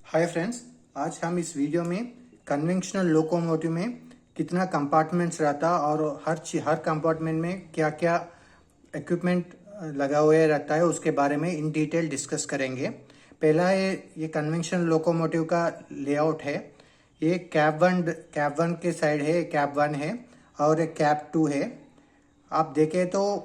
Hi friends, आज हम इस वीडियो में कन्वेंशनल लोकोमोटिव में कितना कंपार्टमेंट्स रहता और हर कंपार्टमेंट में क्या क्या इक्विपमेंट लगा हुआ रहता है उसके बारे में इन डिटेल डिस्कस करेंगे। पहला है ये कन्वेंशनल लोकोमोटिव का लेआउट है। ये कैब वन के साइड है, कैब वन है और एक कैब टू है। आप देखें तो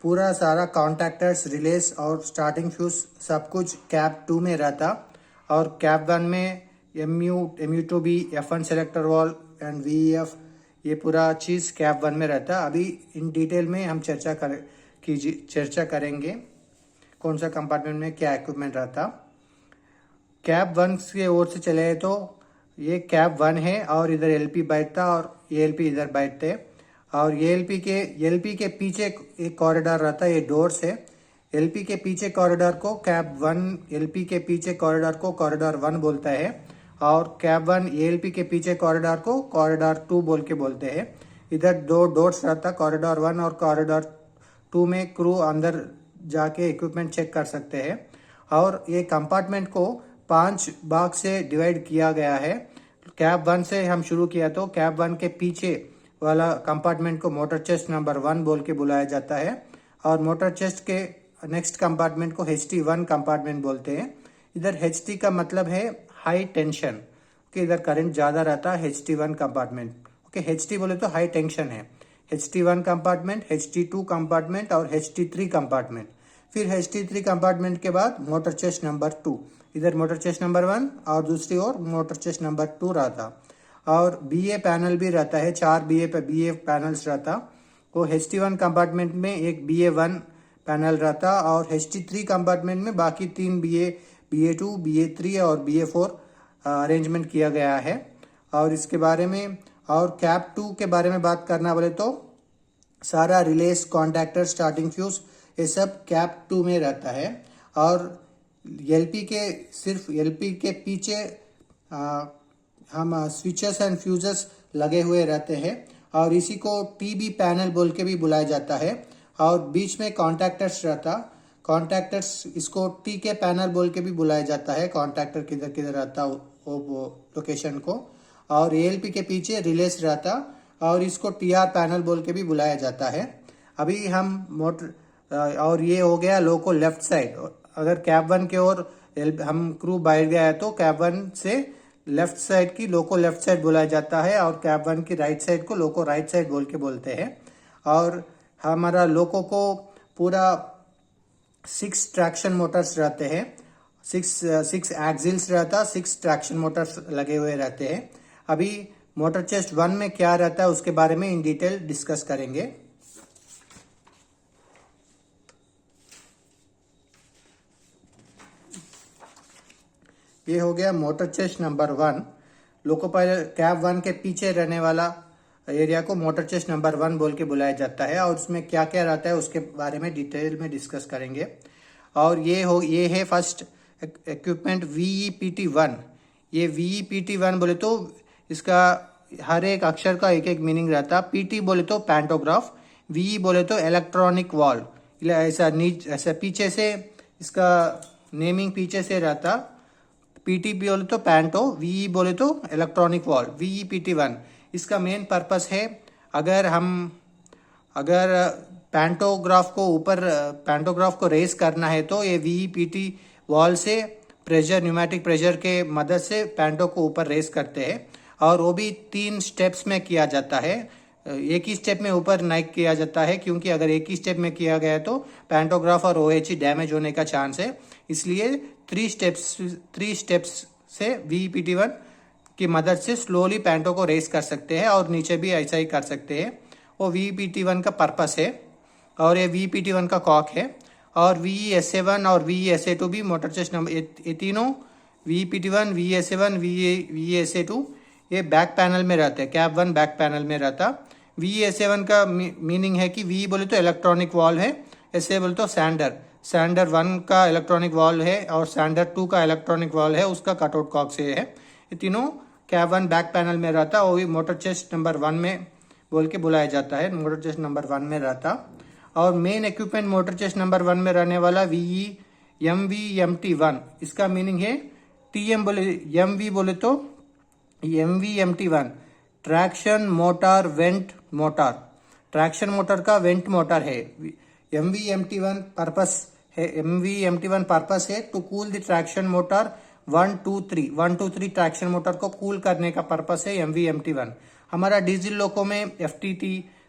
पूरा सारा कॉन्टैक्टर्स, रिलेस और स्टार्टिंग फ्यूज सब कुछ कैब टू में रहता और कैब वन में MU2B, F1 selector wall and VEF ये पूरा चीज़ कैब वन में रहता। अभी इन डिटेल में हम चर्चा करेंगे कौन सा कंपार्टमेंट में क्या इक्विपमेंट रहता। कैब वन की ओर से चले तो ये कैब वन है और इधर LP बैठता और ये LP इधर बैठते और ये LP के पीछे एक कॉरिडोर रहता है, ये डोर्स है। LP के पीछे कॉरिडोर को कैब वन, LP के पीछे कॉरिडोर को कॉरिडोर वन बोलता है और कैब वन LP के पीछे कॉरिडोर को कॉरिडोर टू बोल के बोलते हैं। इधर दो डोर्स रहता, कॉरिडोर वन और कॉरिडोर टू में क्रू अंदर जाके इक्विपमेंट चेक कर सकते हैं और ये कंपार्टमेंट को 5 भाग से डिवाइड किया गया है। कैब वन से हम शुरू किया तो कैब वन के पीछे वाला कंपार्टमेंट को मोटर चेस्ट नंबर 1 बोल के बुलाया जाता है और मोटर चेस्ट के नेक्स्ट कंपार्टमेंट को HT1 कंपार्टमेंट बोलते हैं। इधर HT का मतलब है हाई टेंशन, ओके, इधर करंट ज्यादा रहता है HT1 कंपार्टमेंट। ओके, HT बोले तो हाई टेंशन है। HT1 कंपार्टमेंट, HT2 कंपार्टमेंट और HT3 कंपार्टमेंट। फिर HT3 कंपार्टमेंट के बाद मोटर चेस्ट नंबर 2, इधर मोटर चेस्ट नंबर 1 और दूसरी ओर मोटर चेस्ट नंबर 2 रहता और BA पैनल भी रहता है, 4 BA पैनल्स रहता। वो HT1 कंपार्टमेंट में एक BA1 पैनल रहता और HT3 कंपार्टमेंट में बाकी 3 BA2, BA3 और BA4 अरेंजमेंट किया गया है। और इसके बारे में और कैब 2 के बारे में बात करना बोले तो सारा रिलेस, कॉन्टैक्टर, स्टार्टिंग फ्यूज ये सब कैब 2 में रहता है और सिर्फ LP के पीछे हम स्विचेस एंड फ्यूजेस लगे हुए रहते हैं और इसी को TB पैनल बोल के भी बुलाया जाता है और बीच में कॉन्टैक्टर्स रहता। कॉन्टैक्टर्स इसको TK पैनल बोल के भी बुलाया जाता है। कॉन्टैक्टर किधर किधर रहता वो लोकेशन को और ALP के पीछे रिलेस रहता और इसको TR पैनल बोल के भी बुलाया जाता है। अभी हम मोटर और ये हो गया लोको लेफ्ट साइड। अगर कैब वन के ओर हम क्रू बैठ गया है तो कैब वन से लेफ्ट साइड की लोको लेफ्ट साइड बुलाया जाता है और कैब वन की राइट साइड को लोको राइट साइड बोल के बोलते हैं। और हमारा लोको को पूरा 6 ट्रैक्शन मोटर्स रहते हैं, 6 एक्सिल्स रहता, 6 ट्रैक्शन मोटर्स लगे हुए रहते हैं। अभी मोटर चेस्ट 1 में क्या रहता है उसके बारे में इन डिटेल डिस्कस करेंगे। ये हो गया motor chest number 1। Loco pilot cab 1 के पीछे रहने वाला एरिया को मोटर चेस्ट नंबर 1 बोल के बुलाया जाता है और उसमें क्या क्या रहता है उसके बारे में डिटेल में डिस्कस करेंगे। और ये है फर्स्ट इक्विपमेंट VEPT1। ये VEPT1 बोले तो इसका हर एक अक्षर का एक एक मीनिंग रहता। PT बोले तो पैंटोग्राफ, VE बोले तो इलेक्ट्रॉनिक वॉल, ऐसा पीछे से इसका नेमिंग पीछे से रहता। PT बोले तो पैंटो, VE बोले तो इलेक्ट्रॉनिक वॉल, VEPT1। इसका मेन पर्पस है अगर पैंटोग्राफ को रेस करना है तो ये VEPT वॉल से न्यूमेटिक प्रेशर के मदद से पैंटो को ऊपर रेस करते हैं और वो भी 3 स्टेप्स में किया जाता है। एक ही स्टेप में ऊपर नहीं किया जाता है क्योंकि अगर एक ही स्टेप में किया गया तो पैंटोग्राफ और OHE डैमेज होने का चांस है। इसलिए 3 स्टेप्स से VEPT1 की मदद से स्लोली पैंटो को रेस कर सकते हैं और नीचे भी ऐसा ही कर सकते हैं। वो VEPT1 का पर्पस है और ये VEPT1 का कॉक है। और VESA1 और VESA2 भी मोटर चेस्ट नंबर, ये तीनों VEPT1, VESA1, VESA2 ये बैक पैनल में रहते हैं। कैब 1 बैक पैनल में रहता। VESA1 का मीनिंग है कि VE बोले तो इलेक्ट्रॉनिक वॉल है, SA बोले तो सैंडर 1 का इलेक्ट्रॉनिक वॉल है और सैंडर 2 का इलेक्ट्रॉनिक वॉल है, उसका कटआउट कॉक से है। ये तीनों कैब 1 बैक पैनल में रहता, वो भी मोटर चेस्ट नंबर 1 में बोल के बुलाया जाता है, मोटर चेस्ट नंबर 1 में रहता। और main equipment motor chest number 1 में रहने वाला VE MVMT1, इसका मीनिंग है TM बोले, MV बोले तो MVMT1 traction motor vent motor, traction motor का वेंट मोटर है। MVMT1 पर्पस है, MVMT1 पर्पस है to cool the traction motor 123 traction motor को कूल करने का पर्पस है MVMT1। हमारा डीजल लोको में FTT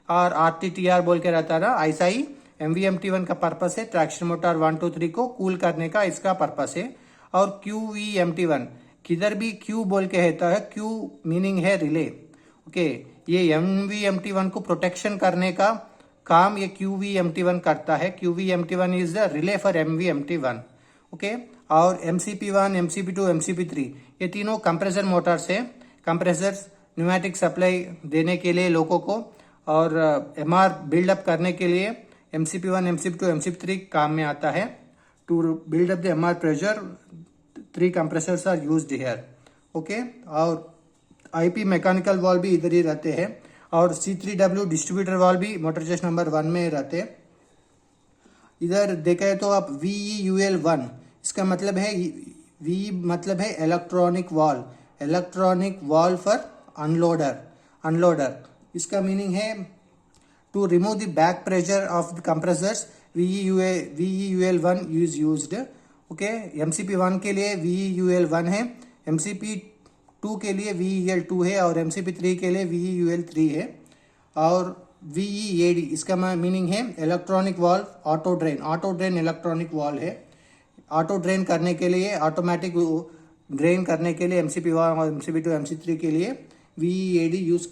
और RTTR बोल के रहता है ना, ऐसा ही MVMT1 का पर्पस है ट्रैक्शन मोटर 123 को कूल करने का, इसका पर्पस है। और QVMT1 किधर भी Q बोल के रहता है, Q मीनिंग है रिले। ओके, ये MVMT1 को प्रोटेक्शन करने का काम ये QVMT1 करता है। QVMT1 is the relay for MVMT1। Okay, और MCP1, MCP2, MCP3 ये तीनों कंप्रेसर मोटर्स है। कंप्रेसर न्यूमेटिक सप्लाई देने के लिए लोगों को और MR बिल्डअप करने के लिए MCP1, MCP2, MCP3 काम में आता है। To build up the MR pressure 3 compressors are used here. Okay, और IP मैकेनिकल वाल्व भी इधर ही रहते हैं और C3W डिस्ट्रीब्यूटर वाल्व भी मोटर चेस्ट नंबर 1 में रहते। इधर देखे तो आप VEUL1, इसका मतलब है VE मतलब है electronic valve, electronic valve for unloader. इसका मीनिंग है to remove the back pressure of the compressors VEUL1 is used. Okay, MCP1 के लिए VEUL1 है, MCP2 के लिए VEL2 है और MCP3 के लिए VEUL3 है। और VEAD इसका मीनिंग है electronic valve auto drain electronic valve है। ऑटो ड्रेन करने के लिए, ऑटोमेटिक ड्रेन करने के लिए MCP1 और MCP2, MC3 के लिए VEAD यूज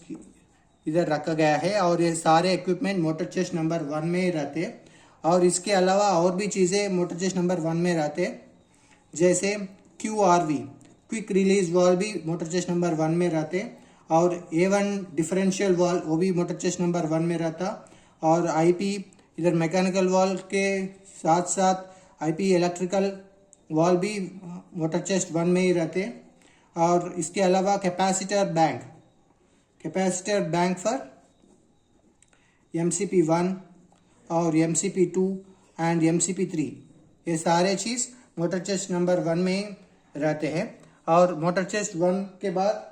इधर रखा गया है। और ये सारे इक्विपमेंट मोटर चेस्ट नंबर 1 में ही रहते हैं। और इसके अलावा और भी चीज़ें मोटर चेस्ट नंबर 1 में रहते हैं, जैसे QRV क्विक रिलीज वाल्व भी मोटर चेस्ट नंबर 1 में रहते। और A1 डिफरेंशियल वाल्व वो भी मोटर चेस्ट नंबर 1 में रहता। और IP इधर मैकेनिकल वाल्व के साथ साथ IP इलेक्ट्रिकल वाल्व भी मोटर चेस्ट 1 में ही रहते। और इसके अलावा कैपेसिटर बैंक फॉर MCP1 और MCP2 एंड MCP3 ये सारे चीज़ मोटर चेस्ट नंबर 1 में ही रहते हैं। और मोटर चेस्ट 1 के बाद,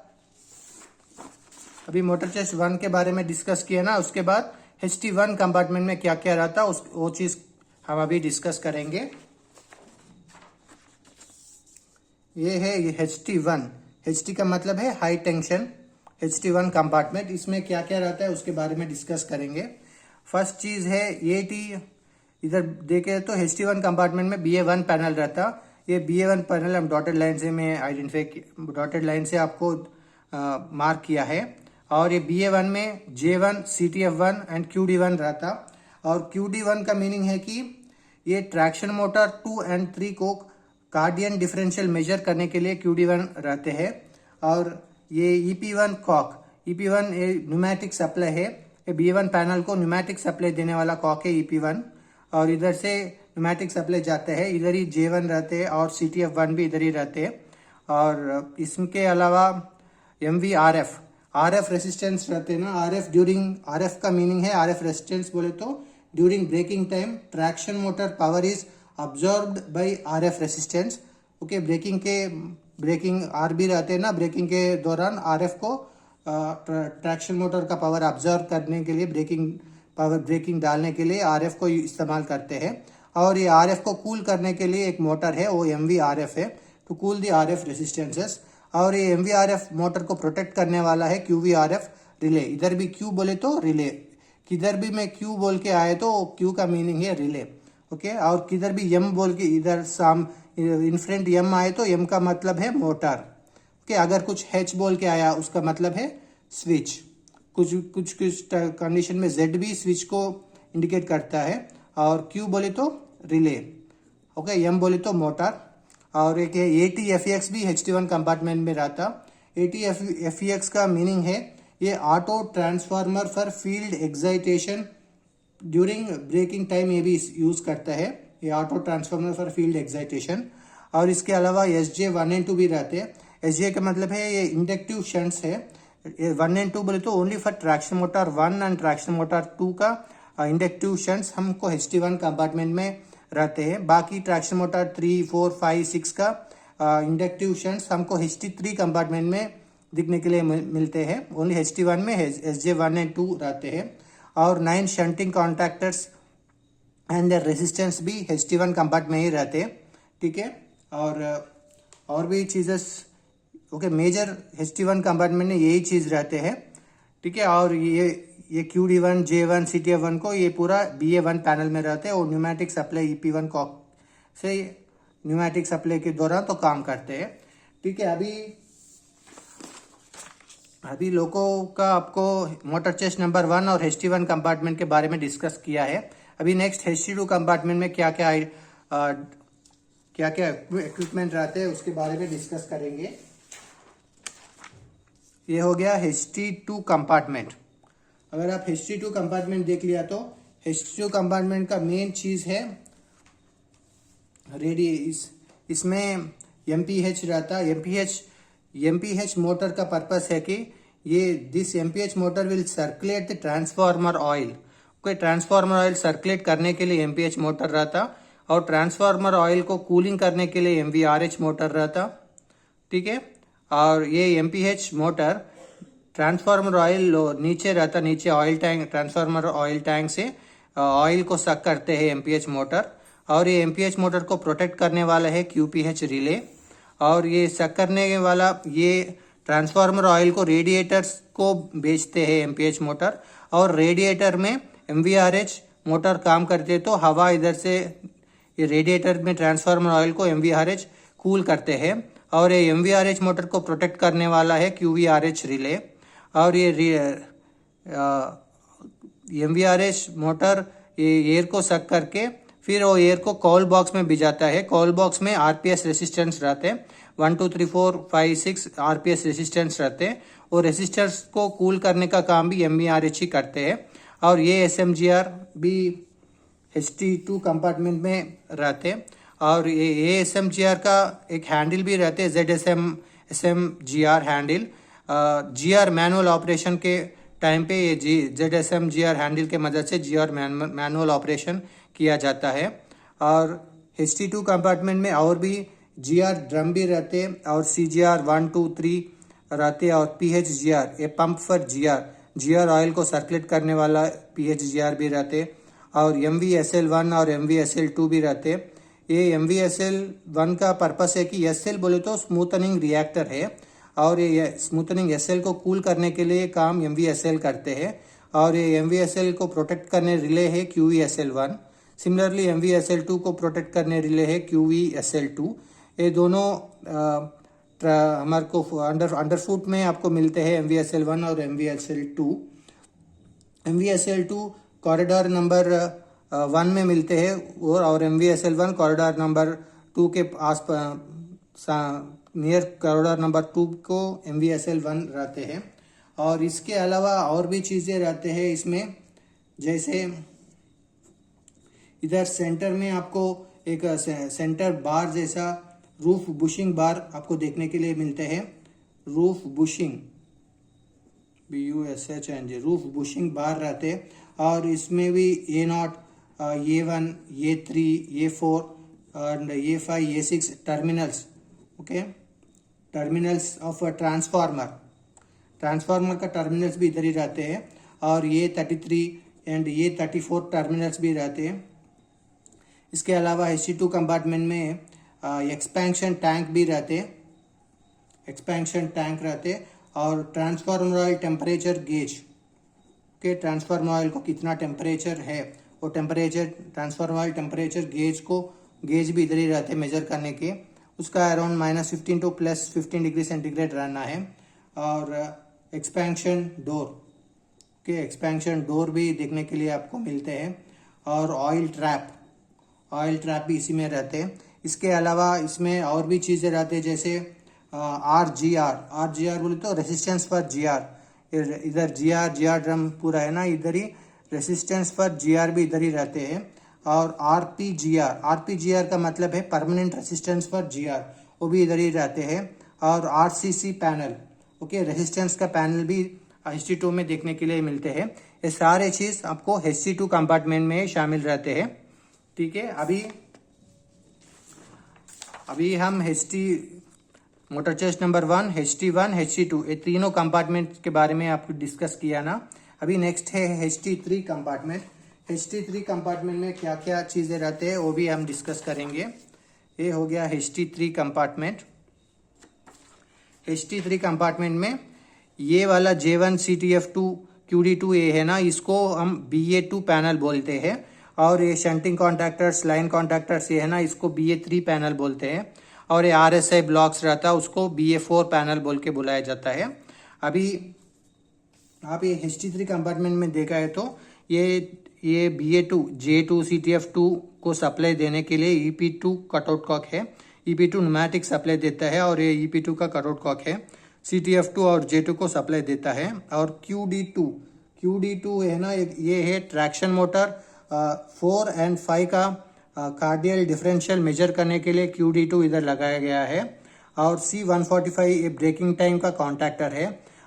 अभी मोटर चेस्ट 1 के बारे में डिस्कस किया ना, उसके बाद HT1 कंपार्टमेंट में क्या क्या रहता वो चीज़ हम अभी डिस्कस करेंगे। ये है HT1। HT का मतलब है हाई टेंशन। HT1 कंपार्टमेंट, इसमें क्या क्या रहता है उसके बारे में डिस्कस करेंगे। फर्स्ट चीज़ है AT। इधर देखे तो HT1 कंपार्टमेंट में BA1 पैनल रहता। ये BA1 पैनल हम डॉटेड लाइन से मैं डॉटेड लाइन से आपको मार्क किया है। और ये BA1 में J1, CTF1 एंड QD1 रहता। और QD1 का मीनिंग है कि ये ट्रैक्शन मोटर 2 और 3 को कार्डियन डिफरेंशियल मेजर करने के लिए QD1 रहते हैं। और ये EP1 Kock, EP1 pneumatic supply है। ये BA1 पैनल को न्यूमेटिक सप्लाई देने वाला कॉक है EP1। और इधर से न्यूमेटिक सप्लाई जाते हैं, इधर ही J1 रहते हैं और CTF1 भी इधर ही रहते हैं। और इसके अलावा RF रेसिस्टेंस रहते हैं ना। RF का मीनिंग है, RF रेसिस्टेंस बोले तो during braking time traction motor power is absorbed by RF resistance. Okay, braking RB रहते हैं ना, ब्रेकिंग के दौरान RF को ट्रैक्शन मोटर का पावर ऑब्जर्व करने के लिए, ब्रेकिंग डालने के लिए RF को इस्तेमाल करते हैं। और ये RF को कूल करने के लिए एक मोटर है, वो MVRF है, to cool the RF resistances. और ये MVRF मोटर को प्रोटेक्ट करने वाला है QVRF रिले। इधर भी Q बोले तो रिले, किधर भी मैं Q बोल के आए तो Q का मीनिंग है रिले। ओके, और किधर भी M बोल के इधर इन फ्रंट M आए तो M का मतलब है मोटर। ओके, अगर कुछ H बोल के आया उसका मतलब है स्विच। कुछ कंडीशन में Z भी स्विच को इंडिकेट करता है। और Q बोले तो रिले, ओके, M बोले तो मोटर। और एक है ATFEX भी HT1 कंपार्टमेंट में रहता। ATFEX का मीनिंग है ये auto transformer for field excitation during braking time, ये भी यूज करता है, ये auto transformer for field excitation. और इसके अलावा SJ 1 और 2 भी रहते हैं। SJ का मतलब है ये इंडक्टिव शंट्स है। 1 और 2 बोले तो only for traction motor 1 and traction motor 2 का इंडक्टिव शंट्स हमको HT1 कंपार्टमेंट में रहते हैं। बाकी ट्रैक्शन मोटर 3, 4, 5, 6 का इंडक्टिव शंट्स हमको HT3 कंपार्टमेंट में दिखने के लिए मिलते हैं। ओनली HT1 में SJ1 एंड 2 रहते हैं। और 9 shunting contactors and the resistance भी HT1 कंपार्टमेंट में ही रहते हैं। ठीक है, और भी चीज़ें ओके, मेजर HT1 कंपार्टमेंट में यही चीज़ रहते हैं। ठीक है, और ये QD1 J1 CTF1 को ये पूरा BA1 पैनल में रहते हैं और न्यूमेटिक सप्लाई EP1 कॉक से न्यूमेटिक सप्लाई के दौरान तो काम करते हैं। ठीक है, अभी लोगों का आपको मोटर चेस्ट नंबर 1 और HT1 कंपार्टमेंट के बारे में डिस्कस किया है। अभी नेक्स्ट HT2 कंपार्टमेंट में क्या क्या इक्विपमेंट रहते हैं उसके बारे में डिस्कस करेंगे। ये हो गया HT2 कंपार्टमेंट। अगर आप HT2 कंपार्टमेंट देख लिया तो HT2 कंपार्टमेंट का मेन चीज है इसमें MPH रहता है। MPH मोटर का पर्पस है कि this MPH motor will circulate the transformer oil. कोई ट्रांसफार्मर ऑयल सर्कुलेट करने के लिए MPH मोटर रहता और ट्रांसफार्मर ऑयल को कूलिंग करने के लिए MVRH मोटर रहता। ठीक है, और ये MPH मोटर ट्रांसफार्मर ऑयल नीचे रहता, नीचे oil tank, transformer oil tank से ऑयल को सक करते हैं MPH मोटर। और ये MPH मोटर को प्रोटेक्ट करने वाला है QPH रिले। और ये सक करने वाला ये ट्रांसफार्मर ऑयल को रेडिएटर्स को बेचते हैं MPH मोटर। और रेडिएटर में MVRH मोटर काम करते तो हवा इधर से ये रेडिएटर में ट्रांसफार्मर ऑयल को MVRH कूल करते हैं। और ये MVRH मोटर को प्रोटेक्ट करने वाला है QVRH रिले। और ये MVRH मोटर ये एयर को सक करके फिर वो एयर को कॉल बॉक्स में भिजाता है। कॉल बॉक्स में RPS रेसिस्टेंस रहते हैं, 1 2 3 4 5 6 RPS रेसिस्टेंस रहते हैं। और रेसिस्टेंस को कूल करने का काम भी MVRH ही करते हैं। और ये SMGR भी HT2 कंपार्टमेंट में रहते हैं। और ये SMGR का एक हैंडल भी रहते हैं, SMGR handle. GR manual operation के टाइम पे ये ZSMGR हैंडल के मदद से GR मैनुअल ऑपरेशन किया जाता है। और HT2 कंपार्टमेंट में और भी GR ड्रम भी रहते हैं और CGR 1 2 3 रहते हैं। और PHGR ये पंप फॉर GR ऑयल को सर्कुलेट करने वाला PHGR भी रहते हैं। और MVSL1 और MVSL2 भी रहते हैं। ये MVSL1 का पर्पस है कि SL बोले तो स्मूथनिंग रिएक्टर है और ये स्मूथनिंग SL को कूल करने के लिए काम MVSL करते हैं। और ये MVSL को प्रोटेक्ट करने रिले है QVSL1। सिमिलरली MVSL2 को प्रोटेक्ट करने रिले है QVSL2। ये दोनों हमारे को अंडरफुट में आपको मिलते हैं MVSL1 और MVSL2। MVSL2 कॉरिडोर नंबर 1 में मिलते हैं और MVSL1 कॉरिडोर नंबर 2 के आसपास नियर कॉरिडोर नंबर 2 को MVSL1 रहते हैं। और इसके अलावा और भी चीज़ें रहते हैं इसमें, जैसे इधर सेंटर में आपको एक सेंटर बार जैसा रूफ बुशिंग बार आपको देखने के लिए मिलते हैं। Roof bushing BUSHING roof bushing बार रहते हैं। और इसमें भी A0 A1 A3 A4 and A5 A6 terminals, okay, terminals of transformer का टर्मिनल्स भी इधर ही रहते हैं। और A33 एंड A34 टर्मिनल्स भी रहते हैं। इसके अलावा HT2 कंपार्टमेंट में एक्सपेंशन टैंक भी रहते हैं, और ट्रांसफार्मर ऑयल टेम्परेचर गेज के ट्रांसफार्मर ऑयल को कितना टेम्परेचर है वो temperature transformer oil temperature gauge भी इधर ही रहते हैं मेजर करने के। उसका अराउंड -15 to +15 डिग्री सेंटीग्रेड रहना है। और एक्सपेंशन डोर भी देखने के लिए आपको मिलते हैं। और ऑयल ट्रैप भी इसी में रहते हैं। इसके अलावा इसमें और भी चीज़ें रहते हैं, जैसे RGR बोले तो रेसिस्टेंस फॉर GR। इधर GR ड्रम पूरा है ना, इधर ही रेसिस्टेंस फॉर GR भी इधर ही रहते हैं। और RPGR का मतलब है परमानेंट रेसिस्टेंस फॉर GR, वो भी इधर ही रहते हैं। और RCC पैनल, ओके, रेसिस्टेंस का पैनल भी HT2 में देखने के लिए मिलते हैं। ये सारे चीज़ आपको HT2 कंपार्टमेंट में शामिल रहते हैं। ठीक है, अभी हम HT motor chest number 1, HT1, HT2 ये तीनों कंपार्टमेंट के बारे में आपको डिस्कस किया ना। अभी नेक्स्ट है HT3 कंपार्टमेंट। HT3 कंपार्टमेंट में क्या क्या चीज़ें रहते हैं वो भी हम डिस्कस करेंगे। ये हो गया HT3 कंपार्टमेंट। HT3 कंपार्टमेंट में ये वाला J1 CTF2 QD2A है ना, इसको हम BA2 पैनल बोलते हैं। और ये शंटिंग कॉन्टैक्टर्स, लाइन कॉन्टैक्टर्स ये है ना, इसको BA3 पैनल बोलते हैं। और ये RSI ब्लॉक्स रहता है उसको BA4 पैनल बोल के बुलाया जाता है। अभी आप ये HT3 कंपार्टमेंट में देखा है तो ये BA2 J2 CTF2 को सप्लाई देने के लिए EP2 कटआउट कॉक है। EP2 न्यूमैटिक सप्लाई देता है और ये EP2 का कटआउट कॉक है। CTF2 और J2 को सप्लाई देता है। और QD2 है ना, ये है ट्रैक्शन मोटर 4 और 5 का कार्डियल डिफरेंशियल मेजर करने के लिए QD2 इधर लगाया गया है। और C145 ये ब्रेकिंग टाइम का कॉन्टैक्टर है।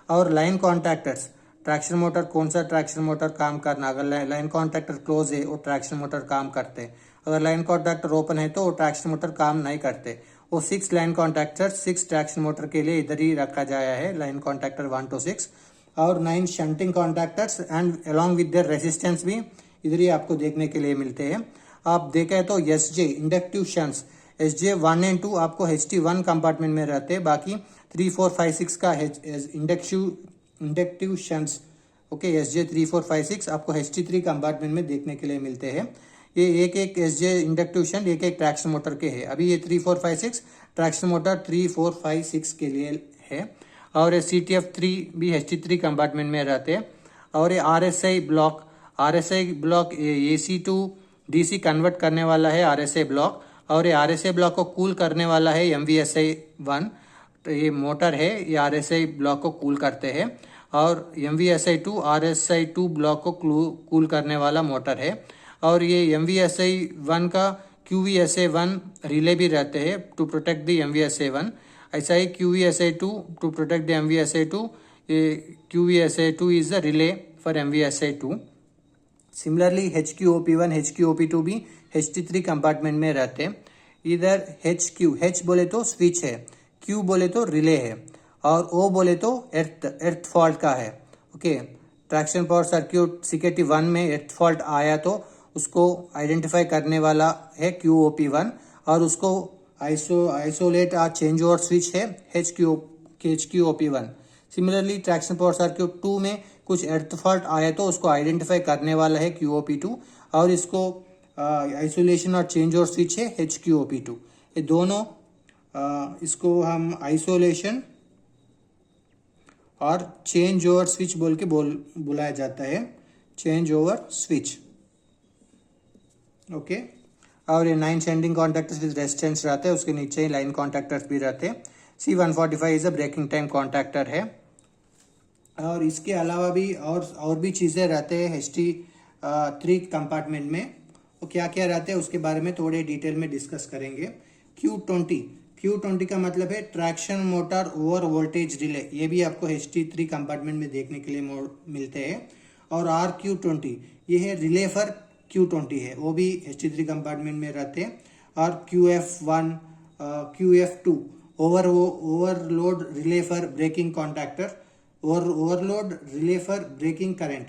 और लाइन कॉन्टैक्टर्स, ट्रैक्शन मोटर कौन सा ट्रैक्शन मोटर काम करना, अगर लाइन कॉन्टैक्टर क्लोज है वो ट्रैक्शन मोटर काम करते, अगर लाइन कॉन्टैक्टर ओपन है तो वो ट्रैक्शन मोटर काम नहीं करते। वो 6 लाइन कॉन्टैक्टर 6 ट्रैक्शन मोटर के लिए इधर ही रखा जाया है, लाइन कॉन्टैक्टर 1 to 6। और 9 shunting contactors and along with their resistance भी इधर ही आपको देखने के लिए मिलते हैं। आप देखें तो SJ इंडक्टिव शंट्स, SJ 1 और 2 आपको HT1 कंपार्टमेंट में रहते हैं। बाकी 3, 4, 5, 6 का इंडक्टिव शंट्स ओके SJ 3, 4, 5, 6 आपको HT3 कंपार्टमेंट में देखने के लिए मिलते हैं। ये एक SJ इंडक्टिव शंट एक ट्रैक्शन मोटर के है। अभी ये 3, 4, 5, 6 ट्रैक्शन मोटर 3, 4, 5, 6 के लिए है। और ये CTF3 भी HT3 कंपार्टमेंट में रहते हैं। और ये RSI block AC to DC convert करने वाला है RSI ब्लॉक। और ये RSI ब्लॉक को कूल करने वाला है MVSI1। तो ये मोटर है, ये RSI ब्लॉक को कूल करते हैं। और MVSI2 RSI2 ब्लॉक को कूल करने वाला मोटर है। और ये MVSI1 का QVSI1 रिले भी रहते हैं टू प्रोटेक्ट द MVSI1। ऐसा ही QVSI2 to protect the MVSI2, QVSI2 is the relay for MVSI2। Similarly HQOP1 HQOP2 भी HT3 कंपार्टमेंट में रहते हैं। इधर H बोले तो स्विच है, Q बोले तो रिले है, और O बोले तो एर्थ फॉल्ट का है। Okay, traction power circuit CKT1 में एर्थ फॉल्ट आया तो उसको आइडेंटिफाई करने वाला है QOP1। और उसको आइसोलेट चेंज ओवर स्विच है HQOP1। Similarly traction power circuit 2 में कुछ एर्थ फॉल्ट आया तो उसको आइडेंटिफाई करने वाला है QOP2। और इसको आइसोलेशन और चेंज ओवर स्विच है HQOP2। ये दोनों इसको हम आइसोलेशन और चेंज ओवर स्विच बोल के बुलाया जाता है, चेंज ओवर स्विच। ओके, और ये 9 सेंडिंग कॉन्टैक्टर्स विद रेजिस्टेंस रहते हैं, उसके नीचे ही लाइन कॉन्टैक्टर्स भी रहते हैं। C145 is a braking time contactor है। और इसके अलावा भी और भी चीज़ें रहते हैं HT3 कंपार्टमेंट में। वो क्या क्या रहते हैं उसके बारे में थोड़े डिटेल में डिस्कस करेंगे। Q20 का मतलब है traction motor over voltage relay, ये भी आपको HT3 कंपार्टमेंट में देखने के लिए मिलते हैं। और RQ20 ये है रिले फॉर Q20 है, वो भी HT3 कंपार्टमेंट में रहते हैं। और QF1 QF2 overload relay for braking contactor, overload relay for braking current,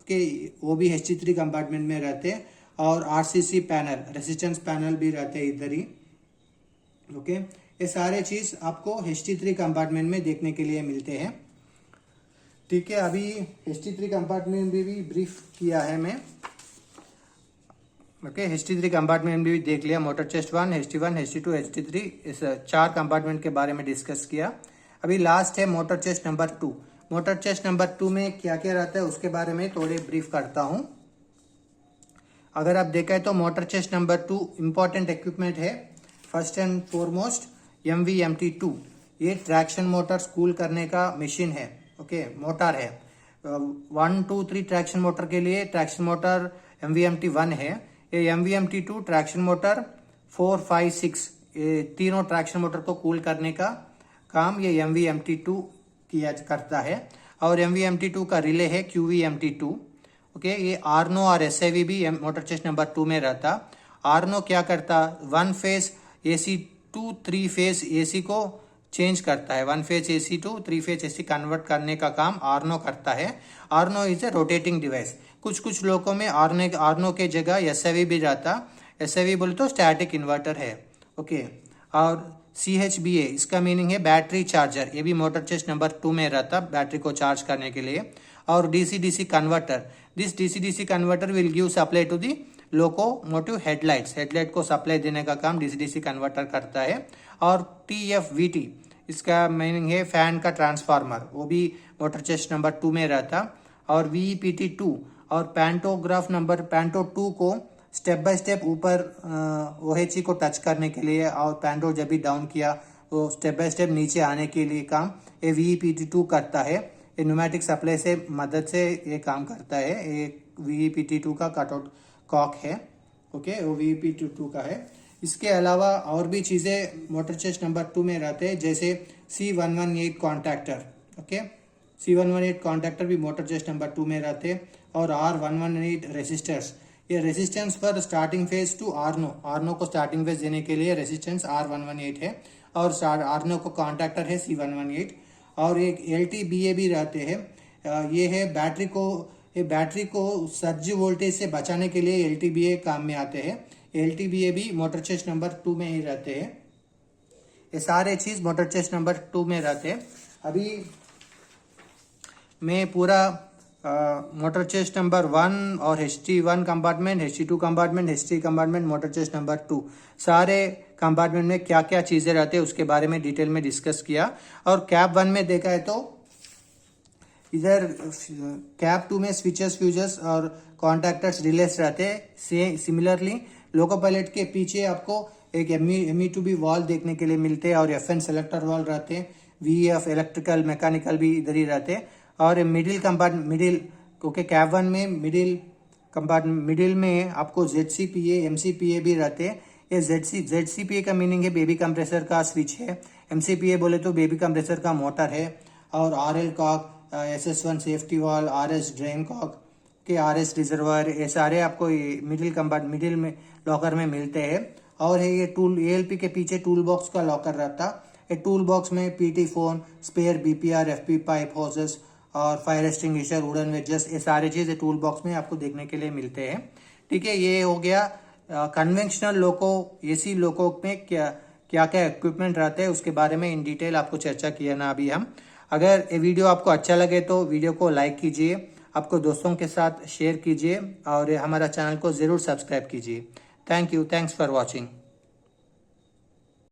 okay, वो भी HT3 कंपार्टमेंट में रहते हैं। और RCC पैनल, रेजिस्टेंस पैनल भी रहते हैं इधर ही। ओके, ये सारे चीज आपको HT3 कंपार्टमेंट में देखने के लिए मिलते हैं। ठीक है, अभी HT3 कंपार्टमेंट भी ब्रीफ किया है मैं। ओके, HT3 कंपार्टमेंट भी देख लिया। Motor chest 1, HT1, HT2, HT3 इस 4 कंपार्टमेंट के बारे में डिस्कस किया। अभी लास्ट है motor chest number 2। Motor chest number 2 में क्या क्या रहता है उसके बारे में थोड़े ब्रीफ करता हूं। अगर आप देखें तो motor chest number 2 important equipment है। फर्स्ट एंड फॉरमोस्ट MVMT2, ये ट्रैक्शन मोटर कूल करने का मशीन है। ओके, मोटर है 1, 2, 3 ट्रैक्शन मोटर के लिए ट्रैक्शन मोटर MVMT1 है। ये MVMT2 ट्रैक्शन मोटर 4, 5, 6 ये तीनों ट्रैक्शन मोटर को कूल करने का काम ये MVMT2 किया करता है। और MVMT2 का रिले है QVMT2। ओके, ये आर्नो और SIV भी मोटर चेस्ट नंबर 2 में रहता। आर्नो क्या करता, 1 phase AC to 3 phase AC को चेंज करता है। 1 phase AC to 3 phase AC convert करने का काम आर्नो करता है। Arno is a rotating device. कुछ लोगों में आर्नो के जगह एसआईवी भी रहता। एसआईवी बोले तो स्टैटिक इन्वर्टर है। ओके, और CHBA इसका मीनिंग है बैटरी चार्जर। ये भी मोटर चेस्ट नंबर 2 में रहता, बैटरी को चार्ज करने के लिए। और DC-DC converter, this DC-DC converter will give supply to the locomotive headlights. Headlight को सप्लाई देने का काम DC-DC कन्वर्टर करता है। और TFVT इसका मीनिंग है फैन का ट्रांसफार्मर, वो भी मोटर चेस्ट नंबर 2 में रहता। और VEPT2 और पैंटो 2 को स्टेप बाय स्टेप ऊपर OHE को टच करने के लिए, और पैंटो जब भी डाउन किया वो स्टेप बाय स्टेप नीचे आने के लिए काम ये VEPT2 करता है। ये न्यूमेटिक सप्लाई से मदद से ये काम करता है। ये VEPT2 का कटआउट कॉक है। ओके, वो VEPT2 का है। इसके अलावा और भी चीज़ें मोटर चेस्ट नंबर 2 में रहते हैं, जैसे C118 contactor. Okay, C118 contactor भी मोटर चेस्ट नंबर 2 में रहते हैं। और R118 रेसिस्टर्स, ये रेसिस्टेंस पर स्टार्टिंग फेज टू आर्नो को स्टार्टिंग फेज देने के लिए रेसिस्टेंस R118 है। और आर्नो को कॉन्टैक्टर है C118। और एक LTBA भी रहते हैं। ये है बैटरी को सर्ज वोल्टेज से बचाने के लिए LTBA काम में आते हैं। LTBA भी मोटर चेस्ट नंबर 2 में ही रहते हैं। ये सारे चीज मोटर चेस्ट नंबर 2 में रहते हैं। अभी मैं पूरा मोटर चेस्ट नंबर 1 और HT1 compartment, HT2 compartment, HT compartment, motor chest number 2 सारे कंपार्टमेंट में क्या क्या चीजें रहते हैं उसके बारे में डिटेल में डिस्कस किया। और कैब 1 में देखा है तो इधर कैब 2 में स्विचेस, फ्यूजेस और कॉन्टैक्टर्स, रिलेस रहते हैं। सिमिलरली लोको पायलट के पीछे आपको एक ME2B वॉल देखने के लिए मिलते हैं और FN सेलेक्टर वॉल रहते हैं। VF इलेक्ट्रिकल मैकेनिकल भी इधर ही रहते हैं। और क्योंकि कैब 1 में मिडिल में आपको ZCPA, MCPA भी रहते हैं। ये ZCPA का मीनिंग है बेबी कंप्रेसर का स्विच है। MCPA बोले तो बेबी कंप्रेसर का मोटर है। और RL cock, SS1 safety valve, RS drain cock के, RS रिजर्वर, ये सारे आपको मिडिल में लॉकर में मिलते हैं। और है ये ALP के पीछे टूल बॉक्स का लॉकर रहता। ये टूल बॉक्स में PT phone, spare BPR, FP pipe, hoses और फायर एक्सटिंग्विशर, वुडन वेजेस, ये सारे चीज़ टूल बॉक्स में आपको देखने के लिए मिलते हैं। ठीक है, ये हो गया कन्वेंशनल लोको, AC लोको में क्या क्या इक्विपमेंट रहते हैं उसके बारे में इन डिटेल आपको चर्चा किया ना अभी हम। अगर ये वीडियो आपको अच्छा लगे तो वीडियो को लाइक कीजिए, आपको दोस्तों के साथ शेयर कीजिए और हमारा चैनल को ज़रूर सब्सक्राइब कीजिए। Thank you, thanks for watching.